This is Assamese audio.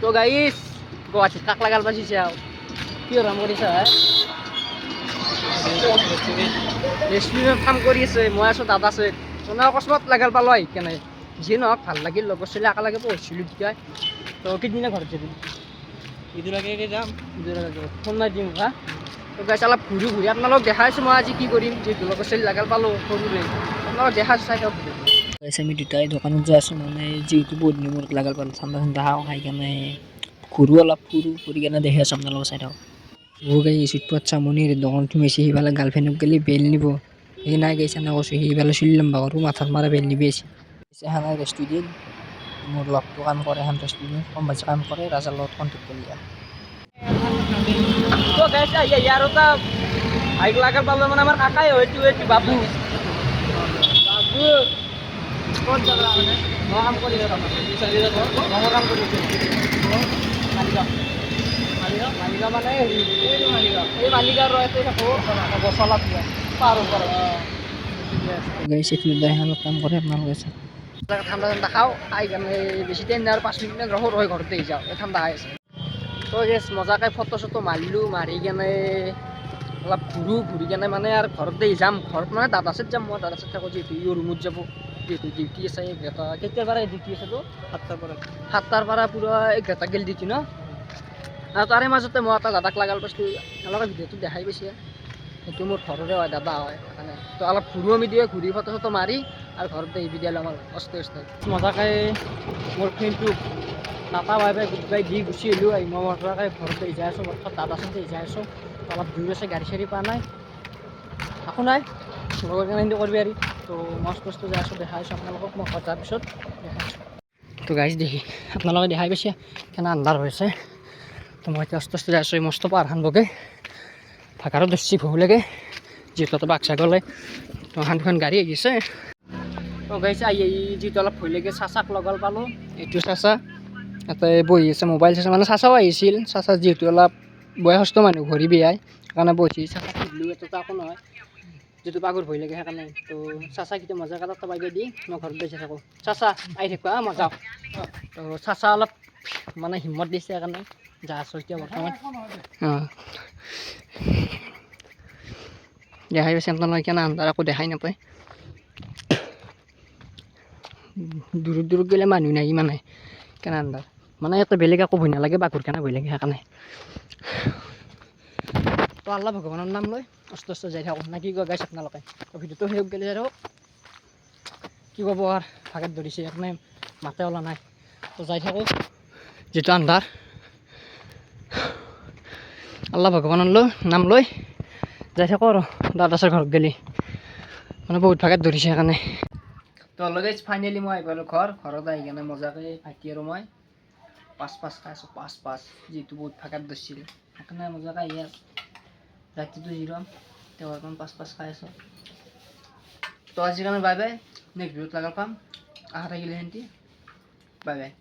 তো গাইস গুৱাহাটীত কাক লাগাল পাইছে আৰু কি কাম কৰিছা ৰেষ্টুৰেণ্টত কাম কৰি আছে মই আছোঁ দাদা আছে মানে অকস্মাত লাগাল পালোঁ আহি কেনে যি নহওক ভাল লাগিল লগৰ ছোৱালী একেলগে পঢ়িছিলোঁ তেতিয়া তো কেইদিনা ঘৰত যাবি ঈদৰ আগে যাম ঈদৰ আগে ফোন মাৰি দিম হা তো গাইছ অলপ ঘূৰি ঘূৰি আপোনালোকক দেখাইছোঁ মই আজি কি কৰিম যিহেতু লগৰ ছোৱালী লাগাল পালোঁ সৰুৰে আপোনালোকক দেখাইছোঁ চাই থাকক আমি দুটাই দোকানত যাই আছোঁ মানে যিহেতু বহুত দিনৰ মূৰত লাগাল পালোঁ ঠাণ্ডা ঠাণ্ডা খাই কেনে ঘূৰো অলপ ফুৰি কেনে দেখি আছোঁ আপোনালোকৰ চাই থাকক গাই চিটপত চামনিৰ দোকান সোমাইছে সিফালে গাৰ্লফ্ৰেণ্ডক গেলি বেল নিব সেই নাই গৈছে না কৈছোঁ সিফালে চুলি লম্বা কৰোঁ মাথাত মাৰা বেল নিবি আছে এখন ৰেষ্টুৰেণ্ট মোৰ লগটো কাম কৰে এখন ৰেষ্টুৰেণ্ট কম বাজি কাম কৰে ৰাজাৰ লগত কণ্টেক্ট কৰি তো গাইছে ইয়াৰ এটা হাইক লাগাল পালোঁ মানে আমাৰ কাকাই হয়তো এইটো বাবু বাবু ক'ত যাবা মানে মই কাম কৰি আছোঁ মই কাম কৰি আছোঁ মালিকা মানে এই মালিকা ৰয়তে থাকোঁ গছলা দিয়া পাহাৰৰ পৰা গাইছে কাম কৰে আপোনালোকে ঠাণ্ডা ঠাণ্ডা খাওঁ খাই কেনে বেছি টাইম নাই আৰু 5 মিনিট ৰখোঁ ৰৈ ঘৰতে যাওঁ এই ঠাণ্ডা খাই আছে তো গেছ মজাকৈ ফটো চটো মাৰিলোঁ মাৰি কেনে অলপ ঘূৰি কেনে মানে আৰু ঘৰতে যাম ঘৰত মানে দাদা চেট যাম মই দাদা চেট থাকোঁ যিহেতু ইও ৰুমত যাব যিহেতু ডিউটি আছে 11টা কেতিয়াৰ পৰা ডিউটি আছে তো 7টাৰ পৰা পূৰা 11টা গেল ডিউটি ন আৰু তাৰে মাজতে মই এটা দাদাক লাগাল পাইছিলোঁ অলপ ভিডিঅ'টো দেখাই পাইছে সেইটো মোৰ ঘৰৰে হয় দাদা হয় সেইকাৰণে তো অলপ ঘূৰোঁ আমি দিয়ে ঘূৰি ফটো চটো মাৰি আৰু ঘৰতে এই ভিডিঅ' ল'ম অস্তে মজাকৈ মোৰ ফ্ৰেণ্ডটোক tata bye bye good by the গুচি আহিলোঁ মই মজাকৈ ঘৰতে যাই আছোঁ বৰ্তমান দাদা চাতে যাই আছোঁ অলপ দূৰ আছে গাড়ী চাড়ী পোৱা নাই একো নাই লগৰ কাৰণে কৰিবি আৰু তো মস্ত যাই আছোঁ দেখাই আছোঁ আপোনালোকক মই ঘৰত যোৱাৰ পিছত দেখাইছোঁ তো গাইজ দেখি আপোনালোকে দেখাই পাইছে কেনে আন্ধাৰ হৈছে তো মই এতিয়া আস্তে যাই আছোঁ এই মস্ত পাহাৰখন বগে ভাগাৰো দৃষ্টি ভয় লাগে যিহেতু বাক্সা গ'লে তো দুখন গাড়ী আহিছে তো গাইছে যিহেতু অলপ ভয় লাগে চাচাক লগাল পালোঁ এইটো চাচা ইয়াতে বহি আছে মোবাইল চাইছে মানে চাচাও আহিছিল চাচা যিহেতু অলপ বয়সস্থ মানুহ ঘূৰি বিয়াই সেইকাৰণে বহি চাচা সুধিলোঁ এইটোতো একো নহয় যিটো পাগৰ ভয় লাগে সেইকাৰণে তো চাচা কেতিয়া মজা কাটা বাই দি মই ঘৰত বেচি থাকোঁ চাচা আহি থাকিবা মই যাওঁ তো চাচা অলপ মানে হিম্মত দিছে সেইকাৰণে যা আছোঁ এতিয়া বৰ্তমান দেখাই পাইছে আপোনালোকে কেনে আন্ধাৰ একো দেখাই নাপায় দূৰত গ'লে মানুহ নাই মানে কেনে আন্ধাৰ মানে ইয়াতে বেলেগ একো ভয় নালাগে বাঘৰ কেনে ভয় লাগে সেইকাৰণে তো আল্লাহ ভগৱানৰ নাম লৈ অস্তে যাই থাকোঁ না কি কয় গাইছে আপোনালোকে ভিডিঅ'টো শেষ গ'লে আৰু কি ক'ব আৰু ভাগত ধৰিছে সেইকাৰণে মাতে ওলা নাই তো যাই থাকোঁ যিটো আন্ধাৰ আল্লাহ ভগৱানৰ নাম লৈ যাই থাকোঁ আৰু দাদাছৰ ঘৰত গ'লে মানে বহুত ভাগত ধৰিছে সেইকাৰণে তো অলগেজ ফাইনেলি মই আহি পালোঁ ঘৰত আহি কেনে মজাকৈ ভাইটি আৰু মই পাঁচ খাই আছোঁ পাঁচ যিহেতু বহুত ভাগত ধৰিছিল সেইকাৰণে মজাকৈ আহি ৰাতিটো জিৰাম তেওঁ অকণমান পাঁচ খাই আছোঁ তো আজিৰ কাৰণে বাই বাই নেক্সট ভিডিঅ'ত লগাল পাম আশা থাকিলে সেনেকৈ বাই বাই